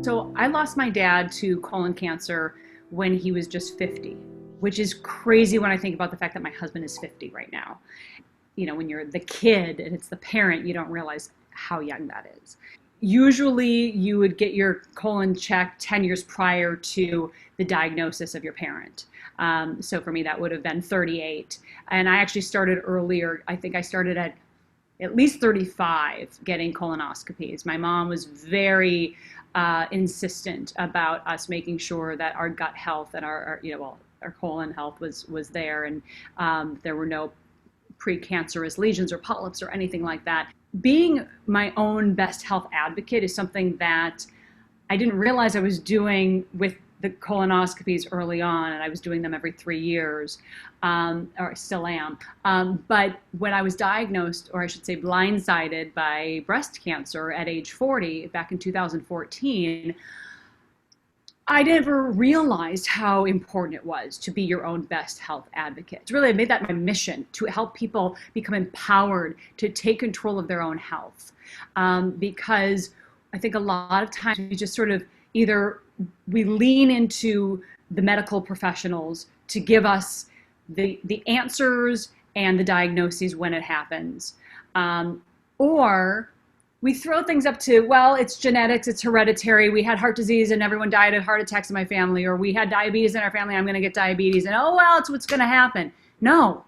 So I lost my dad to colon cancer when he was just 50, which is crazy when I think about the fact that my husband is 50 right now. You know, when you're the kid and it's the parent, you don't realize how young that is. Usually you would get your colon checked 10 years prior to the diagnosis of your parent. So for me, that would have been 38. And I actually started earlier. I think I started at least 35 getting colonoscopies. My mom was very insistent about us making sure that our gut health and our colon health was there, and there were no precancerous lesions or polyps or anything like that. Being my own best health advocate is something that I didn't realize I was doing with the colonoscopies early on, and I was doing them every 3 years, or I still am. But when I was diagnosed, or I should say blindsided by breast cancer at age 40, back in 2014, I never realized how important it was to be your own best health advocate. It's really, I made that my mission, to help people become empowered to take control of their own health. Because I think a lot of times we just sort of either we lean into the medical professionals to give us the answers and the diagnoses when it happens. Or we throw things up to, well, it's genetics, it's hereditary. We had heart disease and everyone died of heart attacks in my family, or we had diabetes in our family, I'm gonna get diabetes, and oh, well, it's what's gonna happen. No,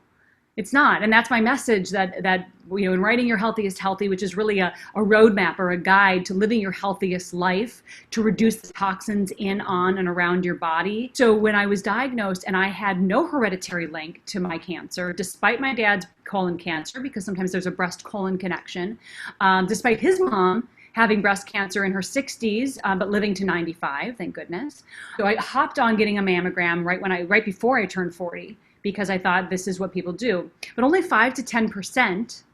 it's not. And that's my message, that you know, in writing Your Healthiest Healthy, which is really a roadmap or a guide to living your healthiest life, to reduce the toxins in, on, and around your body. So when I was diagnosed and I had no hereditary link to my cancer, despite my dad's colon cancer, because sometimes there's a breast colon connection, despite his mom having breast cancer in her 60s, but living to 95, thank goodness. So I hopped on getting a mammogram right before I turned 40, because I thought this is what people do. But only 5 to 10%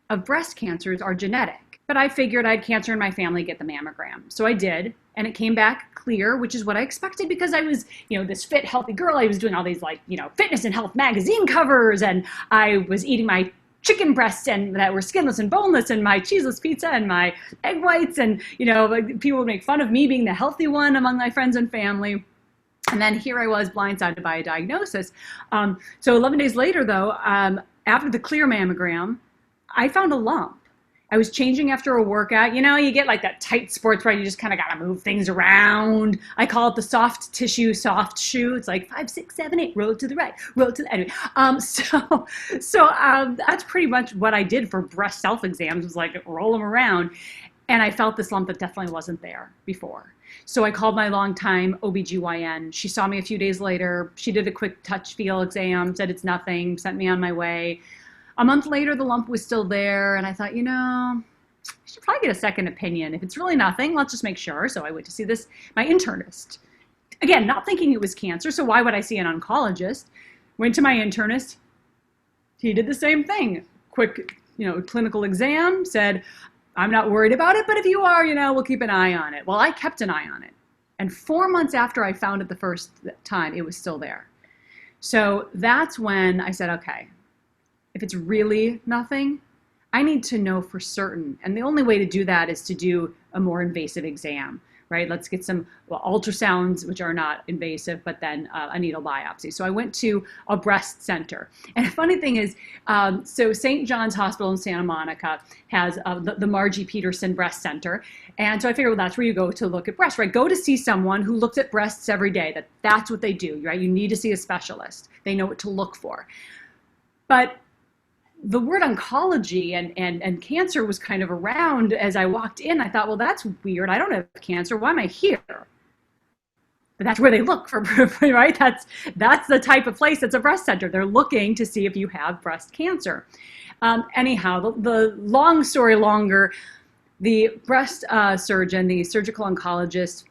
of breast cancers are genetic. But I figured I had cancer in my family, get the mammogram. So I did, and it came back clear, which is what I expected, because I was, you know, this fit, healthy girl. I was doing all these, like, you know, fitness and health magazine covers, and I was eating my chicken breasts and that were skinless and boneless, and my cheeseless pizza and my egg whites, and, you know, like, people would make fun of me being the healthy one among my friends and family. And then here I was, blindsided by a diagnosis. So 11 days later, though, after the clear mammogram, I found a lump. I was changing after a workout. You know, you get like that tight sports bra, you just kind of got to move things around. I call it the soft tissue, soft shoe. It's like 5, 6, 7, 8, roll to the right, roll to the, anyway. So that's pretty much what I did for breast self-exams, was like roll them around. And I felt this lump that definitely wasn't there before. So I called my longtime OBGYN. She saw me a few days later. She did a quick touch feel exam, said it's nothing, sent me on my way. A month later, the lump was still there, and I thought, you know, I should probably get a second opinion. If it's really nothing, let's just make sure. So I went to see my internist. Again, not thinking it was cancer, so why would I see an oncologist? Went to my internist. He did the same thing. Quick, you know, clinical exam, said, I'm not worried about it, but if you are, you know, we'll keep an eye on it. Well, I kept an eye on it. And 4 months after I found it the first time, it was still there. So that's when I said, okay, if it's really nothing, I need to know for certain. And the only way to do that is to do a more invasive exam, right? Let's get some ultrasounds, which are not invasive, but then a needle biopsy. So I went to a breast center. And the funny thing is, so St. John's Hospital in Santa Monica has the Margie Peterson Breast Center. And so I figured, well, that's where you go to look at breasts, right? Go to see someone who looks at breasts every day. That's what they do, right? You need to see a specialist. They know what to look for. But the word oncology and cancer was kind of around as I walked in. I thought, well, that's weird. I don't have cancer. Why am I here? But that's where they look for, right? That's the type of place that's a breast center. They're looking to see if you have breast cancer. Anyhow, the long story longer, the breast surgeon, the surgical oncologist,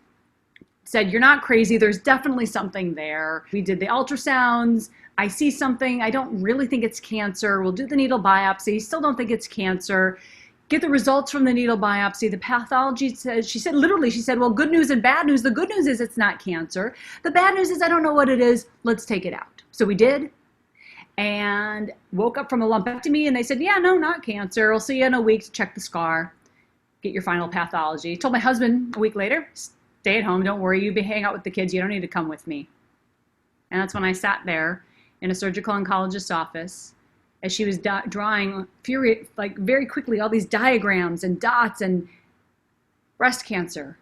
said, you're not crazy. There's definitely something there. We did the ultrasounds. I see something. I don't really think it's cancer. We'll do the needle biopsy. Still don't think it's cancer. Get the results from the needle biopsy. The pathology says, she said, well, good news and bad news. The good news is it's not cancer. The bad news is I don't know what it is. Let's take it out. So we did, and woke up from a lumpectomy, and they said, yeah, no, not cancer. We'll see you in a week to check the scar, get your final pathology. Told my husband a week later, stay at home. Don't worry. You hang out with the kids. You don't need to come with me. And that's when I sat there in a surgical oncologist's office as she was drawing very quickly all these diagrams and dots and breast cancer,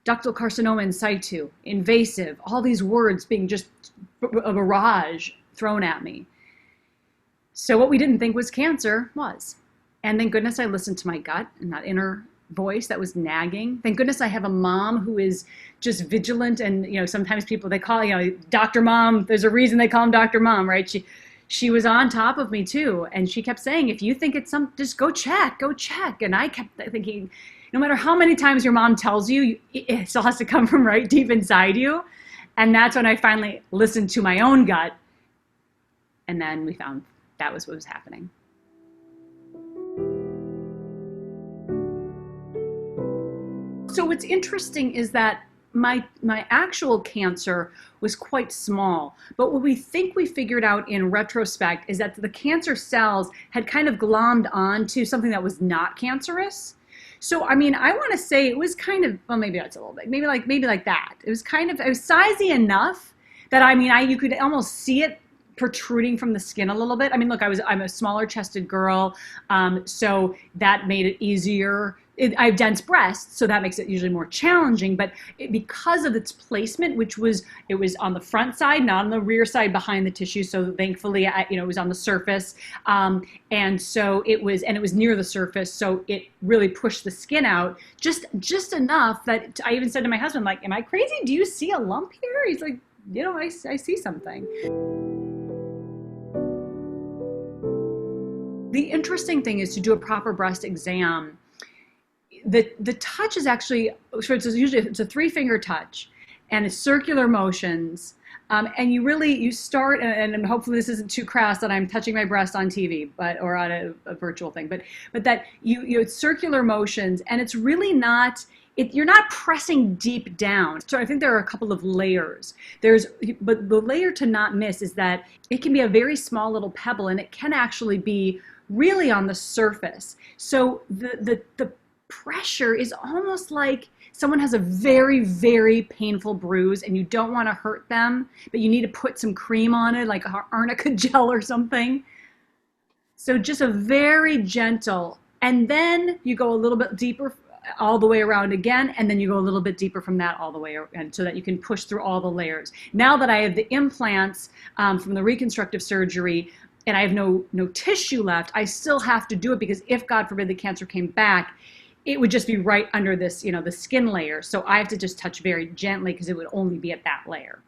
ductal carcinoma in situ, invasive, all these words being just a barrage thrown at me. So what we didn't think was cancer was. And thank goodness I listened to my gut and that inner voice that was nagging. Thank goodness I have a mom who is just vigilant. And, sometimes people, they call, Dr. Mom, there's a reason they call him Dr. Mom, right? She was on top of me too. And she kept saying, if you think it's just go check. And I kept thinking, no matter how many times your mom tells you, it still has to come from right deep inside you. And that's when I finally listened to my own gut. And then we found that was what was happening. So what's interesting is that my actual cancer was quite small, but what we think we figured out in retrospect is that the cancer cells had kind of glommed onto something that was not cancerous. So, I want to say it was kind of, well, maybe that's a little bit, maybe like that. It was sizey enough that, you could almost see it protruding from the skin a little bit. Look, I'm a smaller chested girl, so that made it easier. I have dense breasts, so that makes it usually more challenging, but because of its placement, it was on the front side, not on the rear side behind the tissue, so thankfully, it was on the surface, and so it was near the surface, so it really pushed the skin out just enough that I even said to my husband, like, am I crazy? Do you see a lump here? He's like, I see something. The interesting thing is to do a proper breast exam. The touch is actually, it's a 3-finger touch, and it's circular motions, and you start, and hopefully this isn't too crass that I'm touching my breast on TV, or on a virtual thing, but that it's circular motions, and it's really not. You're not pressing deep down. So I think there are a couple of layers. But the layer to not miss is that it can be a very small little pebble, and it can actually be really on the surface. So the pressure is almost like someone has a very, very painful bruise and you don't want to hurt them, but you need to put some cream on it, like arnica gel or something. So just a very gentle, and then you go a little bit deeper all the way around again, and then you go a little bit deeper from that all the way around, so that you can push through all the layers. Now that I have the implants from the reconstructive surgery, and I have no tissue left, I still have to do it, because if, God forbid, the cancer came back, it would just be right under this, the skin layer. So I have to just touch very gently, because it would only be at that layer.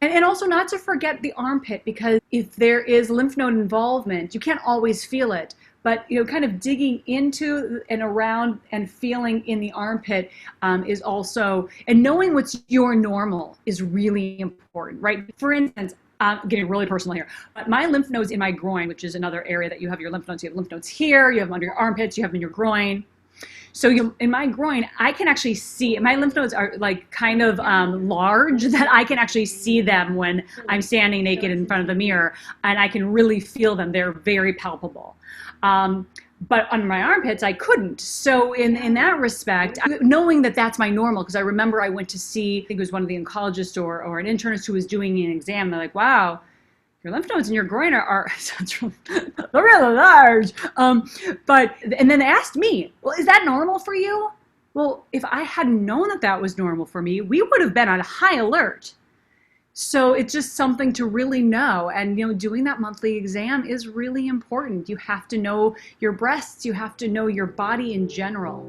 And also not to forget the armpit, because if there is lymph node involvement, you can't always feel it. But kind of digging into and around and feeling in the armpit is also, and knowing what's your normal is really important, right? For instance, getting really personal here, but my lymph nodes in my groin, which is another area that you have your lymph nodes. You have lymph nodes here, you have them under your armpits, you have them in your groin. So in my groin, I can actually see, my lymph nodes are like kind of large, that I can actually see them when I'm standing naked in front of the mirror, and I can really feel them. They're very palpable. But on my armpits, I couldn't. So in that respect, knowing that that's my normal, because I remember I went to see, I think it was one of the oncologists or an internist who was doing an exam. They're like, wow, your lymph nodes in your groin are they're really large. And then they asked me, well, is that normal for you? Well, if I hadn't known that that was normal for me, we would have been on high alert. So it's just something to really know. And, doing that monthly exam is really important. You have to know your breasts. You have to know your body in general.